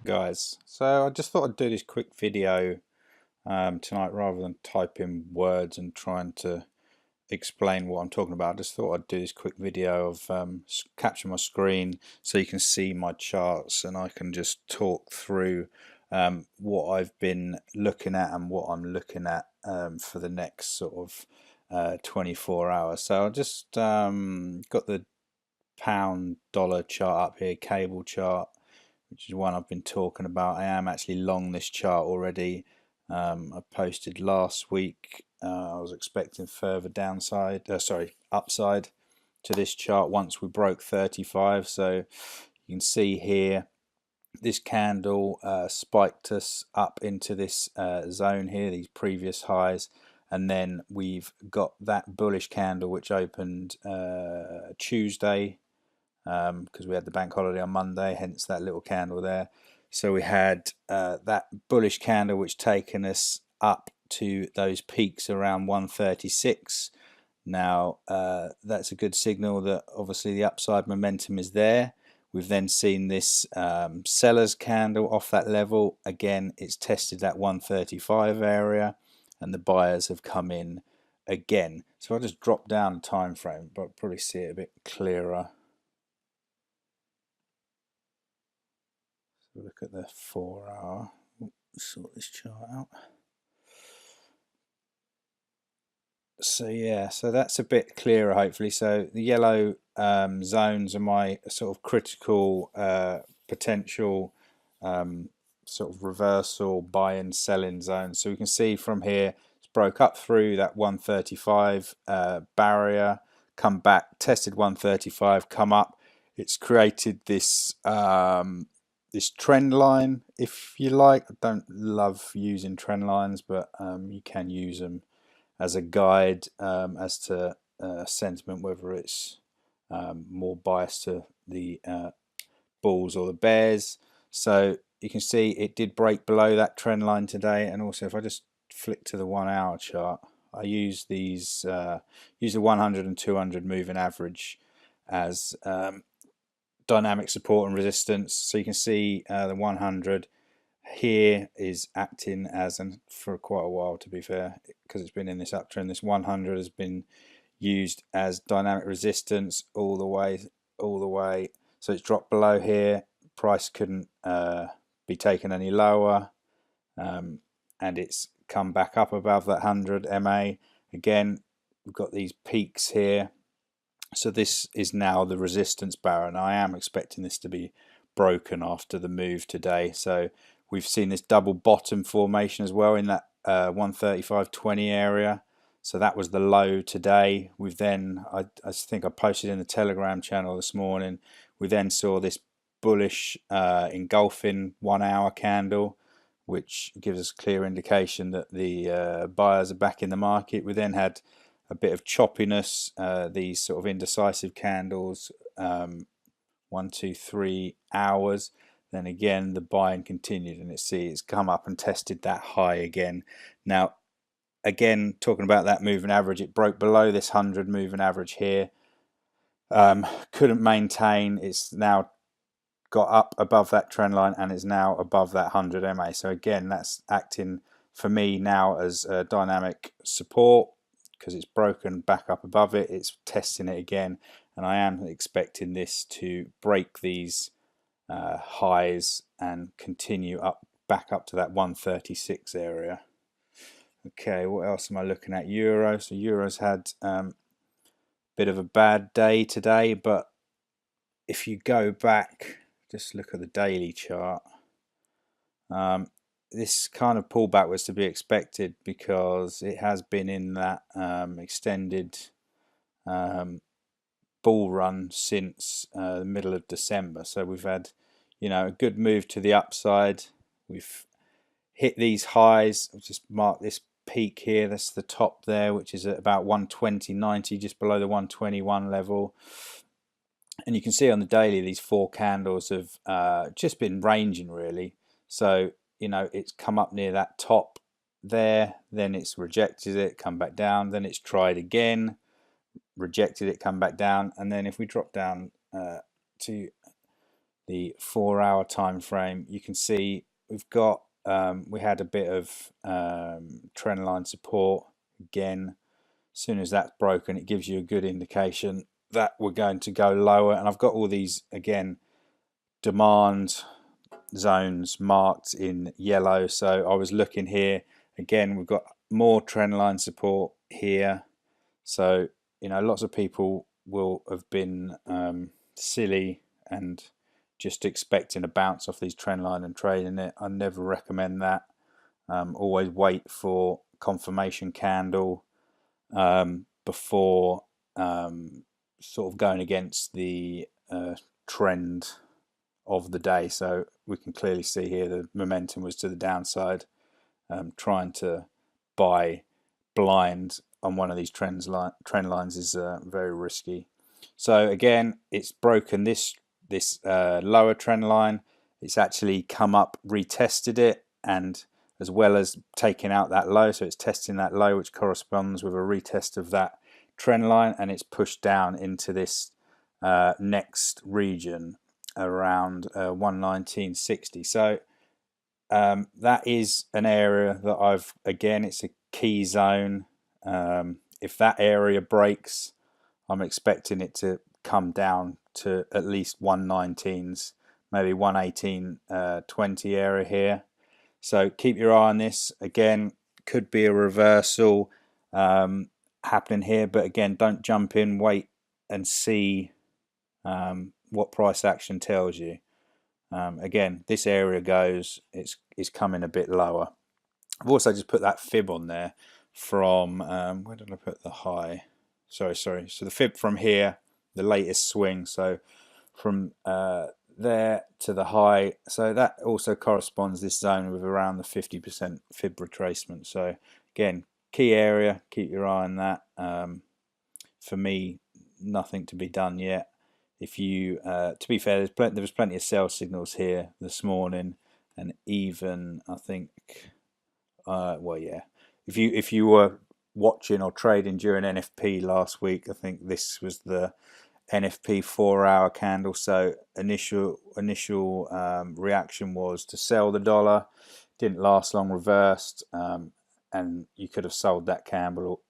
guys, so I just thought I'd do this quick video tonight rather than type in words and trying to explain what I'm talking about. I just thought I'd do this quick video of capture my screen so you can see my charts and I can just talk through what I've been looking at and what I'm looking at for the next sort of 24 hours. So I just got the pound dollar chart up here, cable chart, which is one I've been talking about. I am actually long this chart already. I posted last week. I was expecting further upside to this chart once we broke 35. So you can see here, this candle spiked us up into this zone here, these previous highs, and then we've got that bullish candle which opened Tuesday, because we had the bank holiday on Monday, hence that little candle there. So we had that bullish candle which taken us up to those peaks around 136. Now that's a good signal that obviously the upside momentum is there. We've then seen this seller's candle off that level. Again, it's tested that 135 area and the buyers have come in again. So I'll just drop down the time frame, but probably see it a bit clearer. So look at the 4 hour. Sort this chart out. So yeah, so that's a bit clearer hopefully. So the yellow zones are my sort of critical potential sort of reversal buy and selling zones. So we can see from here it's broke up through that 135 barrier, come back, tested 135, come up. It's created this this trend line, if you like. I don't love using trend lines, but you can use them as a guide as to sentiment, whether it's more biased to the bulls or the bears. So you can see it did break below that trend line today. And also if I just flick to the 1 hour chart, I use these use the 100 and 200 moving average as dynamic support and resistance. So you can see the 100 here is acting as, and for quite a while to be fair, because it's been in this uptrend, this 100 has been used as dynamic resistance all the way. So it's dropped below here. Price couldn't be taken any lower, and it's come back up above that 100 MA. Again, we've got these peaks here. So this is now the resistance barrier, and I am expecting this to be broken after the move today. So we've seen this double bottom formation as well in that 135.20 area. So that was the low today. We've then, I think I posted in the Telegram channel this morning, we then saw this bullish engulfing 1 hour candle, which gives us clear indication that the buyers are back in the market. We then had a bit of choppiness, these sort of indecisive candles, 1, 2, 3 hours. Then again the buying continued, and it's come up and tested that high again. Now again, talking about that moving average, it broke below this 100 moving average here, couldn't maintain. It's now got up above that trend line and is now above that 100 MA. So again, that's acting for me now as a dynamic support, because it's broken back up above it. It's testing it again, and I am expecting this to break these highs and continue up back up to that 136 area. Okay, what else am I looking at? Euro. So Euro's had a bit of a bad day today, but if you go back, just look at the daily chart. This kind of pullback was to be expected because it has been in that extended bull run since the middle of December. So we've had, a good move to the upside. We've hit these highs. I'll just mark this peak here. That's the top there, which is at about 120.90, just below the 121 level. And you can see on the daily, these 4 candles have just been ranging really. So it's come up near that top there, then it's rejected it, come back down, then it's tried again, rejected it, come back down. And then if we drop down to the 4 hour time frame, you can see we've got we had a bit of trend line support again. As soon as that's broken, it gives you a good indication that we're going to go lower. And I've got all these again demand zones marked in yellow. So I was looking here again, we've got more trend line support here. So lots of people will have been silly and just expecting a bounce off these trend line and trading it. I never recommend that. Always wait for confirmation candle before sort of going against the trend of the day. So we can clearly see here the momentum was to the downside. Trying to buy blind on one of these trend lines is very risky. So again, it's broken this lower trend line. It's actually come up, retested it, and as well as taking out that low, so it's testing that low, which corresponds with a retest of that trend line, and it's pushed down into this next region around 119.60. So that is an area that it's a key zone. If that area breaks, I'm expecting it to come down to at least 119s, maybe 118.20 area here. So keep your eye on this. Again, could be a reversal happening here, but again, don't jump in, wait and see what price action tells you. Again, this area it's coming a bit lower. I've also just put that fib on there from where did I put the high? Sorry. So the fib from here, the latest swing. So from there to the high. So that also corresponds this zone with around the 50% fib retracement. So again, key area. Keep your eye on that. For me, nothing to be done yet. If you, to be fair, there was plenty of sell signals here this morning, and even I think, if you were watching or trading during NFP last week, I think this was the NFP 4 hour candle. So initial reaction was to sell the dollar. Didn't last long, reversed, and you could have sold that candle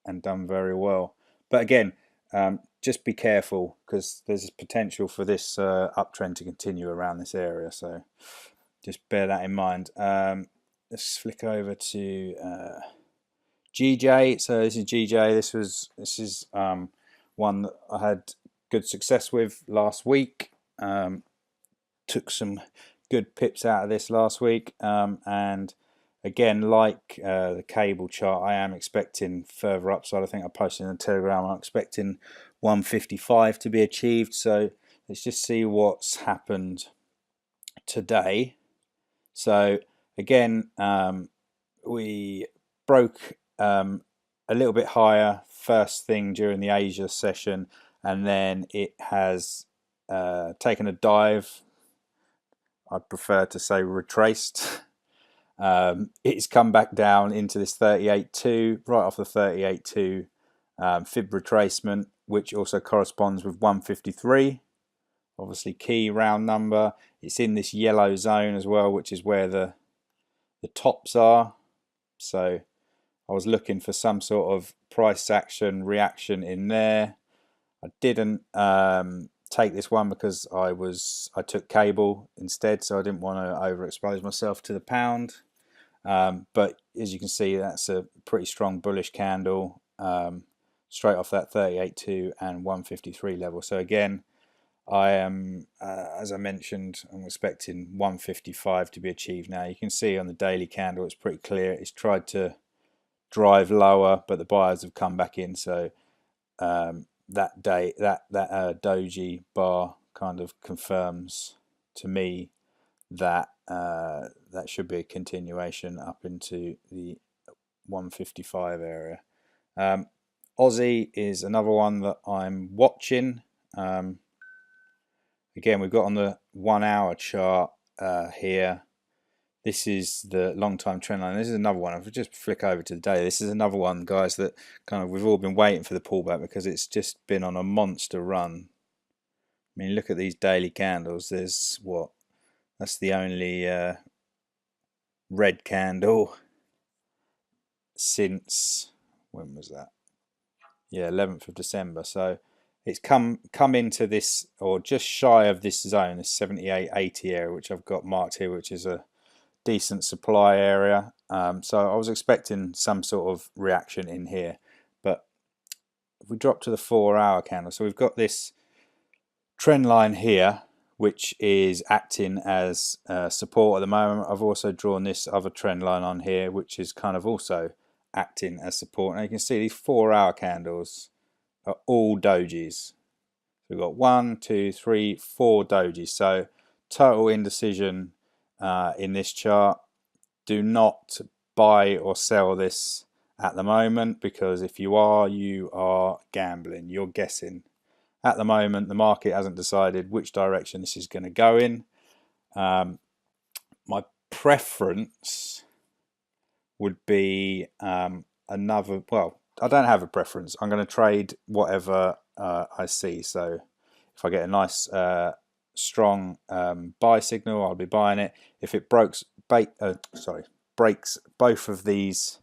and done very well. But again, just be careful because there's potential for this uptrend to continue around this area. So just bear that in mind. Let's flick over to GJ. So this is GJ. This is one that I had good success with last week. Took some good pips out of this last week, and again, like the cable chart, I am expecting further upside. I think I posted in the Telegram, I'm expecting 155 to be achieved. So let's just see what's happened today. So again, we broke a little bit higher first thing during the Asia session, and then it has taken a dive. I'd prefer to say retraced. It's come back down into this 38.2, right off the 38.2 fib retracement, which also corresponds with 153. Obviously key round number. It's in this yellow zone as well, which is where the tops are. So I was looking for some sort of price action reaction in there. I didn't take this one because I took cable instead, so I didn't want to overexpose myself to the pound. But as you can see, that's a pretty strong bullish candle straight off that 38.2 and 153 level. So again, I am, as I mentioned, I'm expecting 155 to be achieved now. You can see on the daily candle, it's pretty clear. It's tried to drive lower, but the buyers have come back in. So that doji bar kind of confirms to me that that should be a continuation up into the 155 area. Aussie is another one that I'm watching. Again, we've got on the 1 hour chart here. This is the long time trend line. This is another one. If we just flick over to the day, this is another one, guys, that kind of we've all been waiting for the pullback because it's just been on a monster run I mean, look at these daily candles. There's what? That's the only red candle since, when was that? Yeah, 11th of December. So it's come into this, or just shy of this zone, this 78.80 area, which I've got marked here, which is a decent supply area. So I was expecting some sort of reaction in here, but if we drop to the 4-hour candle, so we've got this trend line here, which is acting as support at the moment. I've also drawn this other trend line on here, which is kind of also acting as support. Now you can see these 4-hour candles are all dojis. We've got 1, 2, 3, 4 dojis. So total indecision in this chart. Do not buy or sell this at the moment, because if you are gambling. You're guessing. At the moment, the market hasn't decided which direction this is going to go in. My preference would be another, well, I don't have a preference. I'm going to trade whatever I see. So if I get a nice strong buy signal, I'll be buying it. If it breaks both of these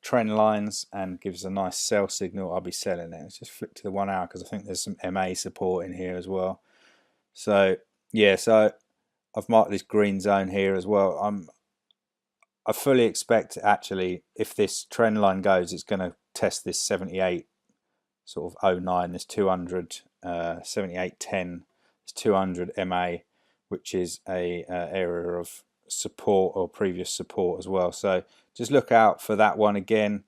trend lines and gives a nice sell signal, I'll be selling it. Let's just flip to the 1 hour, because I think there's some MA support in here as well. So yeah, so I've marked this green zone here as well. I fully expect, actually, if this trend line goes, it's going to test this 78 sort of 09, this 200 78.10, this 200 MA, which is a area of support or previous support as well. So just look out for that one again.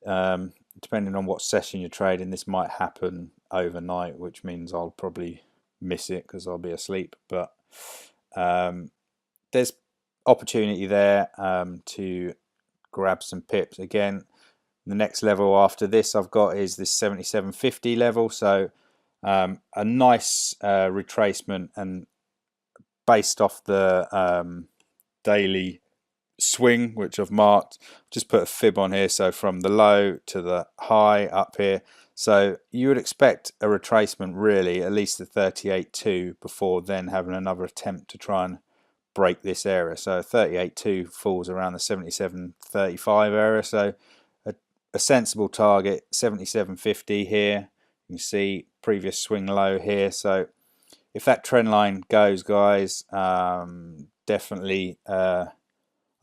Depending on what session you're trading, this might happen overnight, which means I'll probably miss it because I'll be asleep. But there's opportunity there to grab some pips. Again, the next level after this I've got is this 77.50 level. So a nice retracement, and based off the daily swing, which I've marked, just put a fib on here, so from the low to the high up here. So you would expect a retracement, really, at least the 38.2 before then having another attempt to try and break this area. So 38.2 falls around the 77.35 area, so a sensible target 77.50 here. You can see previous swing low here. So if that trend line goes, guys, definitely I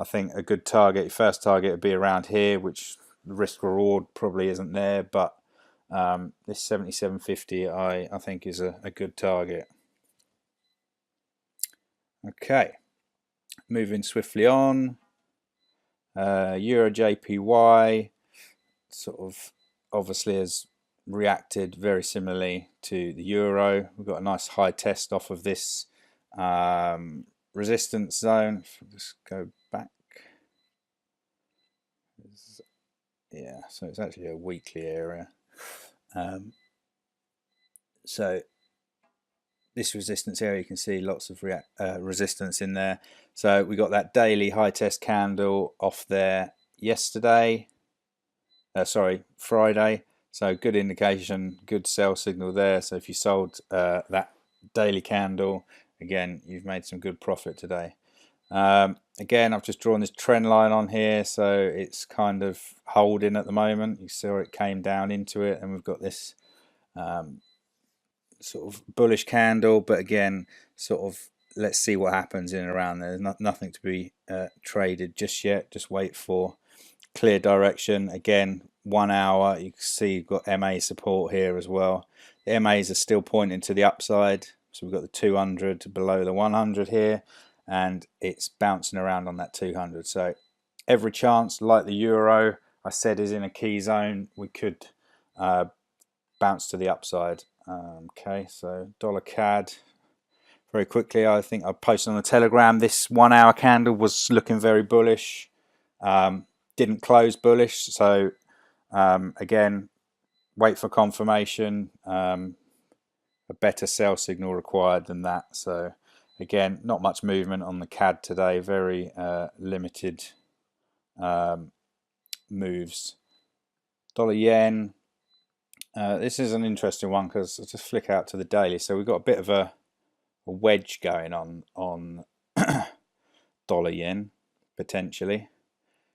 think a good target, your first target would be around here, which the risk reward probably isn't there, but this 77.50 I think is a good target. Okay, moving swiftly on. Euro JPY sort of obviously has reacted very similarly to the euro. We've got a nice high test off of this resistance zone. Let's go back. Yeah, so it's actually a weekly area. So this resistance area, you can see lots of resistance in there. So we got that daily high test candle off there yesterday. Friday. So good indication, good sell signal there. So if you sold that daily candle, again, you've made some good profit today. Again, I've just drawn this trend line on here, so it's kind of holding at the moment. You saw it came down into it, and we've got this sort of bullish candle, but again, sort of let's see what happens in and around there. There's nothing to be traded just yet. Just wait for clear direction. Again, 1 hour, you can see you've got MA support here as well. The MAs are still pointing to the upside, so we've got the 200 below the 100 here, and it's bouncing around on that 200. So every chance, like the euro I said is in a key zone, we could bounce to the upside. Okay, so dollar CAD, very quickly, I think I posted on the Telegram, this 1 hour candle was looking very bullish. Didn't close bullish, so again, wait for confirmation. A better sell signal required than that. So again, not much movement on the CAD today, very limited moves. Dollar yen, This is an interesting one because I'll just flick out to the daily. So we've got a bit of a wedge going on dollar yen potentially.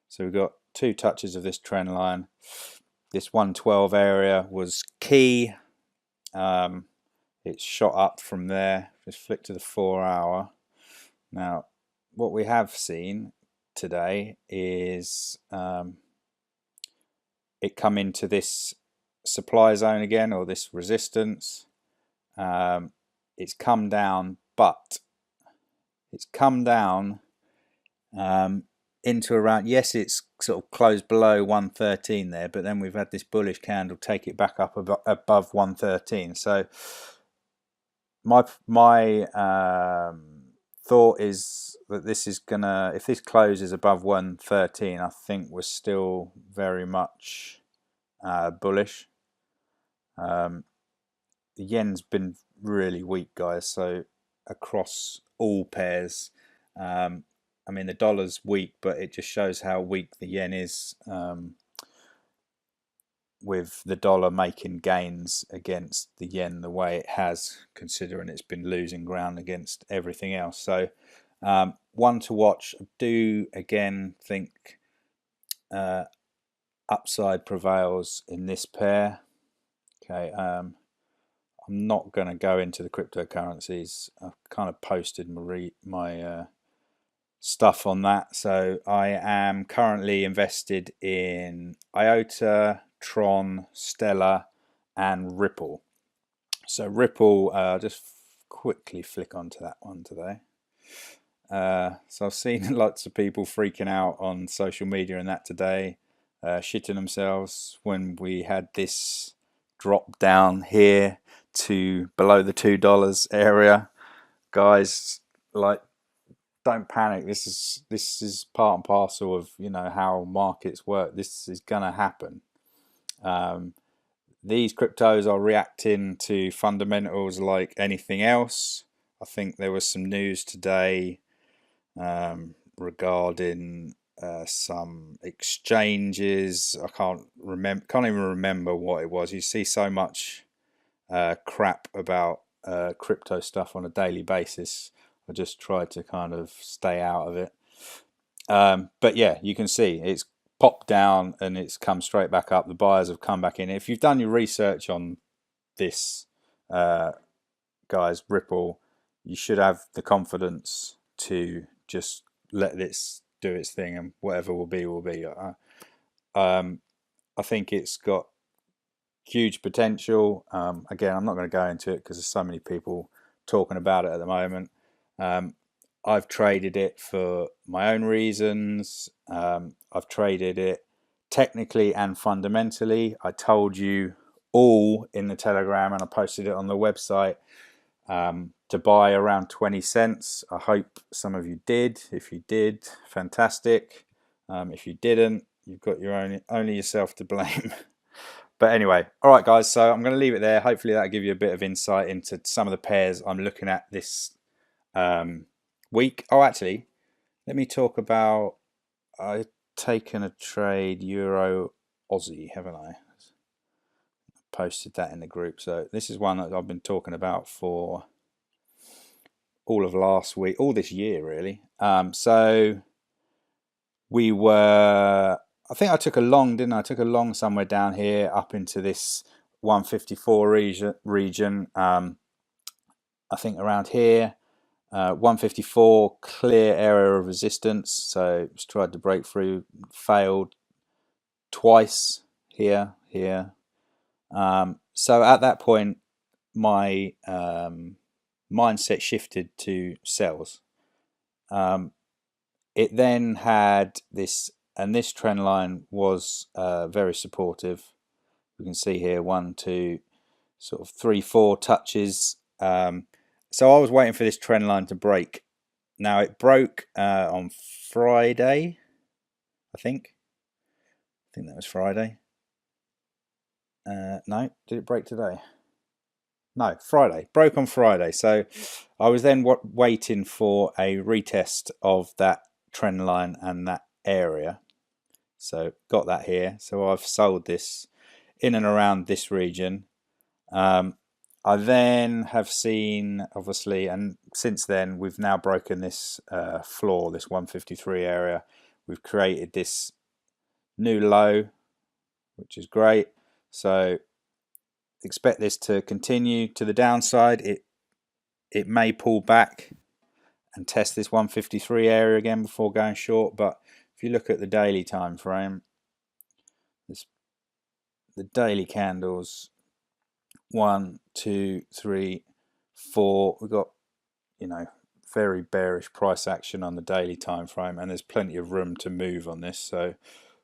So we've got two touches of this trend line. This 112 area was key. It's shot up from there. Just flick to the 4 hour. Now, what we have seen today is it come into this supply zone again, or this resistance. It's come down, but it's come down into around, yes, it's sort of closed below 113 there, but then we've had this bullish candle take it back up above 113. So my thought is that this is gonna, if this closes above 113, I think we're still very much bullish. The yen's been really weak, guys, so across all pairs. I mean, the dollar's weak, but it just shows how weak the yen is, with the dollar making gains against the yen the way it has, considering it's been losing ground against everything else. So one to watch. I do again think upside prevails in this pair. Okay, I'm not going to go into the cryptocurrencies. I've kind of posted my stuff on that. So I am currently invested in IOTA, Tron, Stellar, and Ripple. So Ripple, just quickly flick onto that one today. So I've seen lots of people freaking out on social media and that today, shitting themselves when we had this drop down here to below the $2 area. Guys, like, don't panic. This is part and parcel of, you know, how markets work. This is gonna happen. These cryptos are reacting to fundamentals like anything else. I think there was some news today regarding some exchanges. I can't even remember what it was. You see so much crap about crypto stuff on a daily basis. I just try to kind of stay out of it. But yeah, you can see it's popped down and it's come straight back up. The buyers have come back in. If you've done your research on this, guys, Ripple, you should have the confidence to just let this do its thing, and whatever will be will be. I think it's got huge potential. Again, I'm not going to go into it because there's so many people talking about it at the moment. I've traded it for my own reasons. I've traded it technically and fundamentally. I told you all in the Telegram, and I posted it on the website, to buy around 20 cents. I hope some of you did. If you did, fantastic. If you didn't, you've got your only yourself to blame. But anyway, all right, guys, so I'm going to leave it there. Hopefully that'll give you a bit of insight into some of the pairs I'm looking at this week. Oh, actually, let me talk about, I've taken a trade Euro Aussie, haven't I? Posted that in the group. So this is one that I've been talking about for all of last week, all this year, really. So we were, I think I took a long, didn't I? I took a long somewhere down here up into this 154 region. I think around here, 154, clear area of resistance. So just tried to break through, failed twice here. So at that point, my mindset shifted to sells. It then had this, and this trend line was very supportive. You can see here 1, 2, sort of 3, 4 touches. So I was waiting for this trend line to break. Now it broke on Friday, I think that was Friday. No, did it break today? No, Friday. Broke on Friday. So I was then waiting for a retest of that trend line and that area. So got that here. So I've sold this in and around this region. I then have seen, obviously, and since then we've now broken this floor, this 153 area. We've created this new low, which is great. So expect this to continue to the downside. It may pull back and test this 153 area again before going short, but if you look at the daily time frame, the daily candles, 1, 2, 3, 4, we've got, you know, very bearish price action on the daily time frame, and there's plenty of room to move on this. So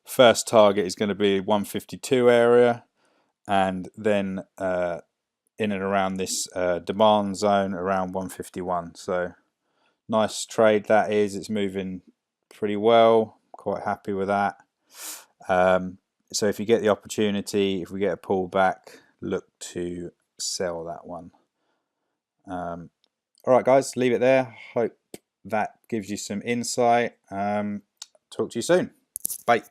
first target is going to be 152 area, and then in and around this demand zone around 151. So nice trade that is. It's moving pretty well. Quite happy with that. So if you get the opportunity, if we get a pullback, look to sell that one. All right, guys, leave it there. Hope that gives you some insight. Talk to you soon. Bye.